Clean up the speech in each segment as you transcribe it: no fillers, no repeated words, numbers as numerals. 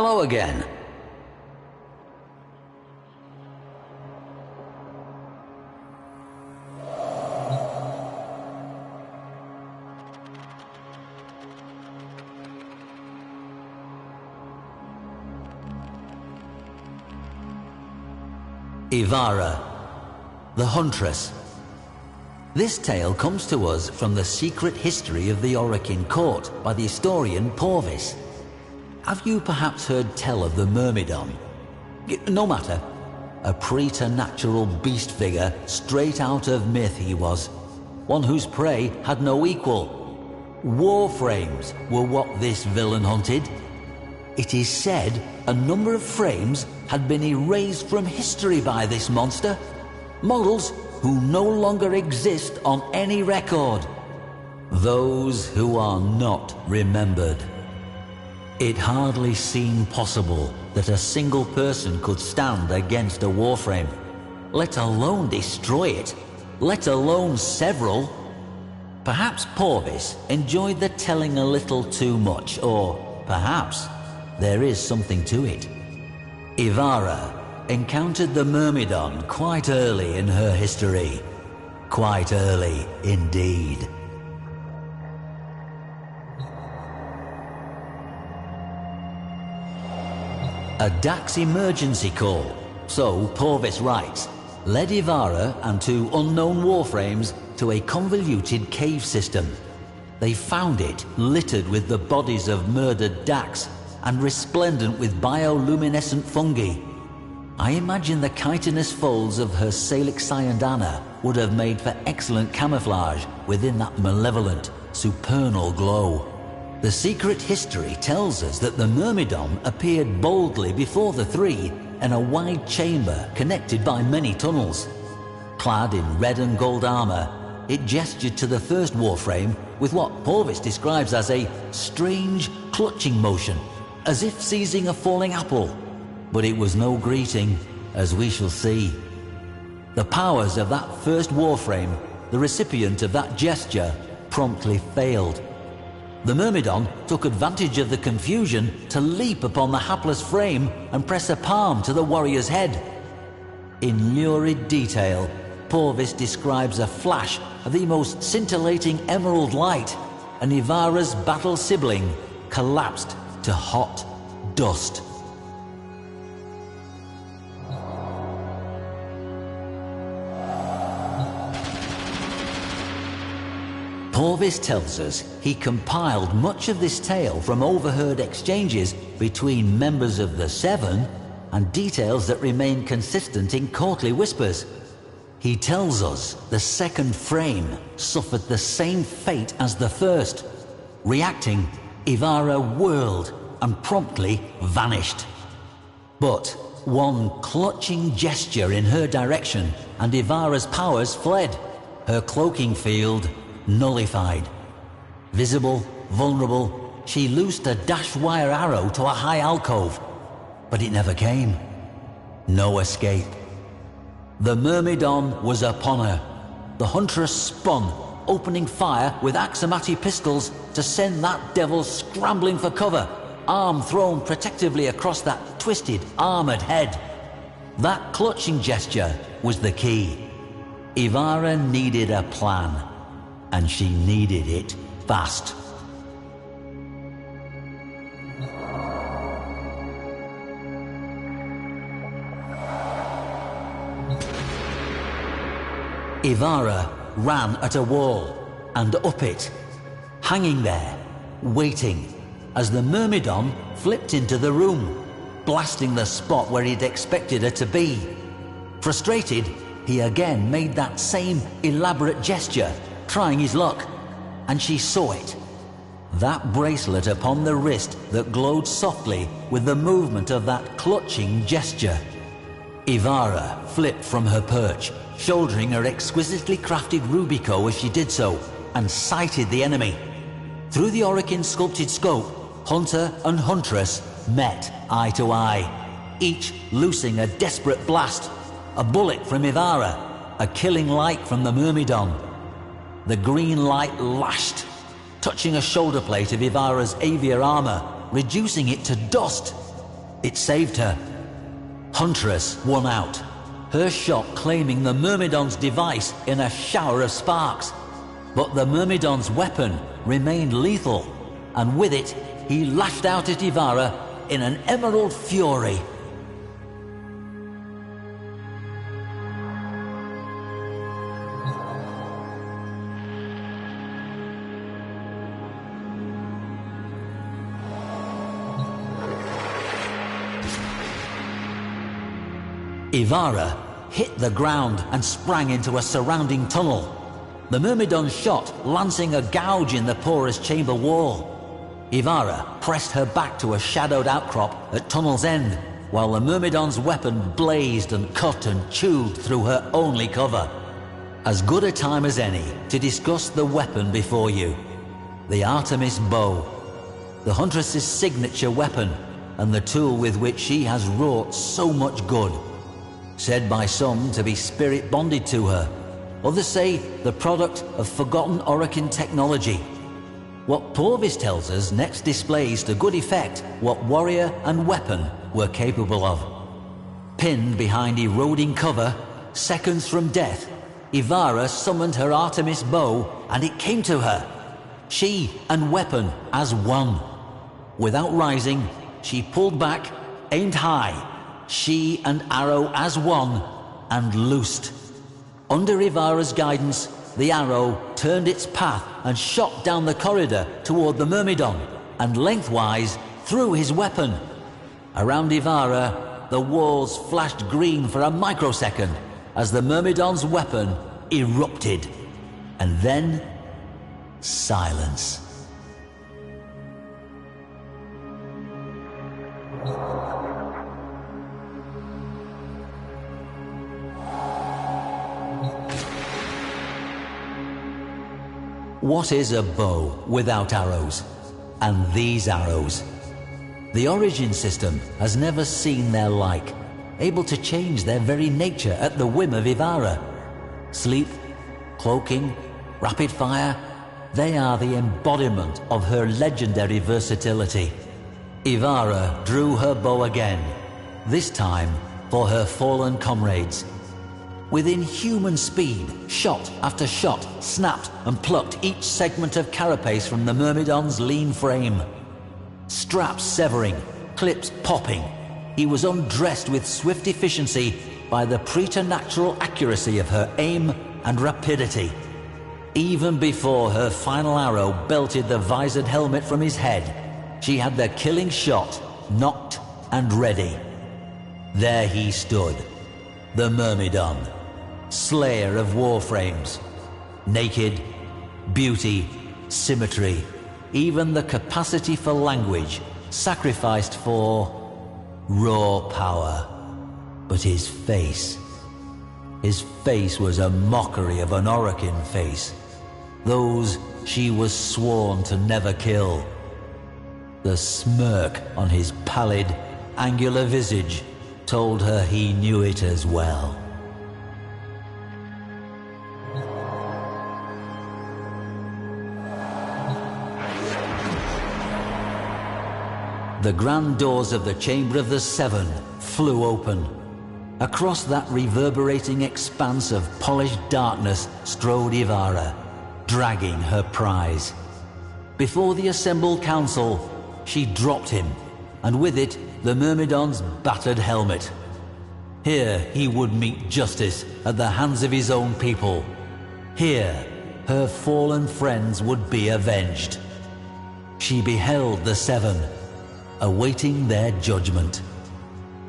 Hello again. Ivara, the Huntress. This tale comes to us from the secret history of the Orokin court by the historian Porvis. Have you perhaps heard tell of the Myrmidon? No matter. A preternatural beast figure straight out of myth he was. One whose prey had no equal. Warframes were what this villain hunted. It is said a number of frames had been erased from history by this monster. Models who no longer exist on any record. Those who are not remembered. It hardly seemed possible that a single person could stand against a Warframe, let alone destroy it, let alone several. Perhaps Porvis enjoyed the telling a little too much, or perhaps there is something to it. Ivara encountered the Myrmidon quite early in her history. Quite early indeed. A Dax emergency call, so Porvis writes, led Ivara and two unknown Warframes to a convoluted cave system. They found it littered with the bodies of murdered Dax and resplendent with bioluminescent fungi. I imagine the chitinous folds of her Salic Cyandana would have made for excellent camouflage within that malevolent, supernal glow. The secret history tells us that the Myrmidon appeared boldly before the three in a wide chamber connected by many tunnels. Clad in red and gold armor, it gestured to the first Warframe with what Porvis describes as a strange clutching motion, as if seizing a falling apple. But it was no greeting, as we shall see. The powers of that first Warframe, the recipient of that gesture, promptly failed. The Myrmidon took advantage of the confusion to leap upon the hapless frame and press a palm to the warrior's head. In lurid detail, Porvis describes a flash of the most scintillating emerald light, and Ivara's battle sibling collapsed to hot dust. Porvis tells us he compiled much of this tale from overheard exchanges between members of the Seven and details that remain consistent in courtly whispers. He tells us the second frame suffered the same fate as the first. Reacting, Ivara whirled and promptly vanished. But one clutching gesture in her direction and Ivara's powers fled, her cloaking field nullified. Visible, vulnerable, she loosed a dash wire arrow to a high alcove, but it never came. No escape. The Myrmidon was upon her. The Huntress spun, opening fire with Axamati pistols to send that devil scrambling for cover, arm thrown protectively across that twisted, armored head. That clutching gesture was the key. Ivara needed a plan, and she needed it fast. Ivara ran at a wall and up it, hanging there, waiting, as the Myrmidon flipped into the room, blasting the spot where he'd expected her to be. Frustrated, he again made that same elaborate gesture, trying his luck, and she saw it. That bracelet upon the wrist that glowed softly with the movement of that clutching gesture. Ivara flipped from her perch, shouldering her exquisitely crafted rubico as she did so, and sighted the enemy. Through the Orokin sculpted scope, Hunter and Huntress met eye to eye, each loosing a desperate blast, a bullet from Ivara, a killing light from the Myrmidon. The green light lashed, touching a shoulder plate of Ivara's Avia armor, reducing it to dust. It saved her. Huntress won out, her shot claiming the Myrmidon's device in a shower of sparks. But the Myrmidon's weapon remained lethal, and with it, he lashed out at Ivara in an emerald fury. Ivara hit the ground and sprang into a surrounding tunnel, the Myrmidon's shot lancing a gouge in the porous chamber wall. Ivara pressed her back to a shadowed outcrop at tunnel's end, while the Myrmidon's weapon blazed and cut and chewed through her only cover. As good a time as any to discuss the weapon before you. The Artemis bow, the Huntress's signature weapon, and the tool with which she has wrought so much good. Said by some to be spirit bonded to her, others say the product of forgotten Orokin technology. What Porvis tells us next displays to good effect what warrior and weapon were capable of. Pinned behind eroding cover, seconds from death, Ivara summoned her Artemis bow and it came to her. She and weapon as one. Without rising, she pulled back, aimed high, she and arrow as one, and loosed. Under Ivara's guidance, the arrow turned its path and shot down the corridor toward the Myrmidon, and lengthwise through his weapon. Around Ivara, the walls flashed green for a microsecond as the Myrmidon's weapon erupted. And then, silence. What is a bow without arrows? And these arrows. The origin system has never seen their like, able to change their very nature at the whim of Ivara. Sleep, cloaking, rapid fire, they are the embodiment of her legendary versatility. Ivara drew her bow again, this time for her fallen comrades. With inhuman speed, shot after shot snapped and plucked each segment of carapace from the Myrmidon's lean frame. Straps severing, clips popping, he was undressed with swift efficiency by the preternatural accuracy of her aim and rapidity. Even before her final arrow belted the visored helmet from his head, she had the killing shot knocked and ready. There he stood, the Myrmidon, slayer of Warframes. Naked, beauty, symmetry, even the capacity for language, sacrificed for raw power. But his face was a mockery of an Orokin face, those she was sworn to never kill. The smirk on his pallid, angular visage told her he knew it as well. The grand doors of the Chamber of the Seven flew open. Across that reverberating expanse of polished darkness strode Ivara, dragging her prize. Before the assembled council, she dropped him, and with it the Myrmidon's battered helmet. Here he would meet justice at the hands of his own people. Here her fallen friends would be avenged. She beheld the Seven, awaiting their judgment.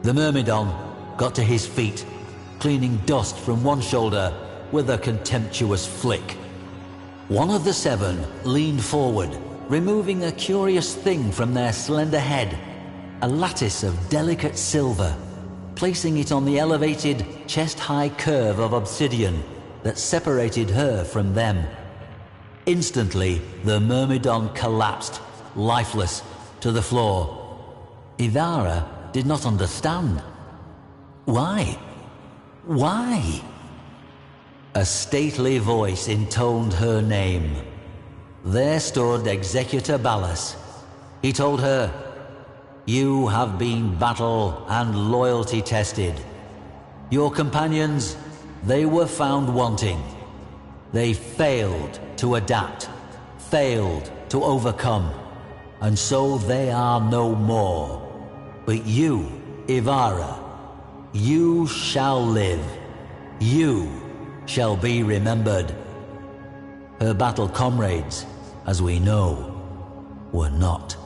The Myrmidon got to his feet, cleaning dust from one shoulder with a contemptuous flick. One of the Seven leaned forward, removing a curious thing from their slender head, a lattice of delicate silver, placing it on the elevated, chest-high curve of obsidian that separated her from them. Instantly, the Myrmidon collapsed, lifeless, to the floor. Ivara did not understand. Why? Why? A stately voice intoned her name. There stood Executor Ballas. He told her, You have been battle and loyalty tested. Your companions, they were found wanting. They failed to adapt, failed to overcome, and so they are no more. But you, Ivara, you shall live. You shall be remembered. Her battle comrades, as we know, were not.